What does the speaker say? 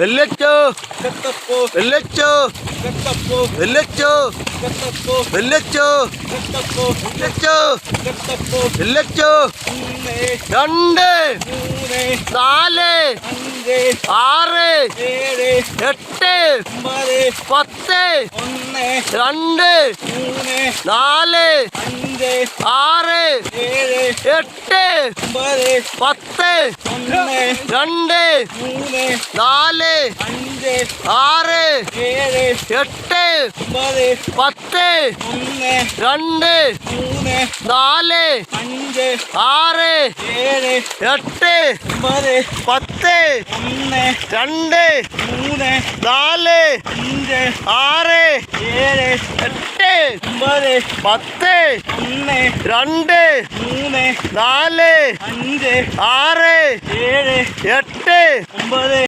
വെല്ലച്ചോ വെല്ലച്ചോ വെല്ലച്ചോ വെല്ലച്ചോ വെല്ലച്ചോ വെല്ലച്ചോ 2 4 6 8 10 2 4 6 8 10 2 4 6 8 10 2 4 6 8 10 2 4 6 8 10 2 4 6 8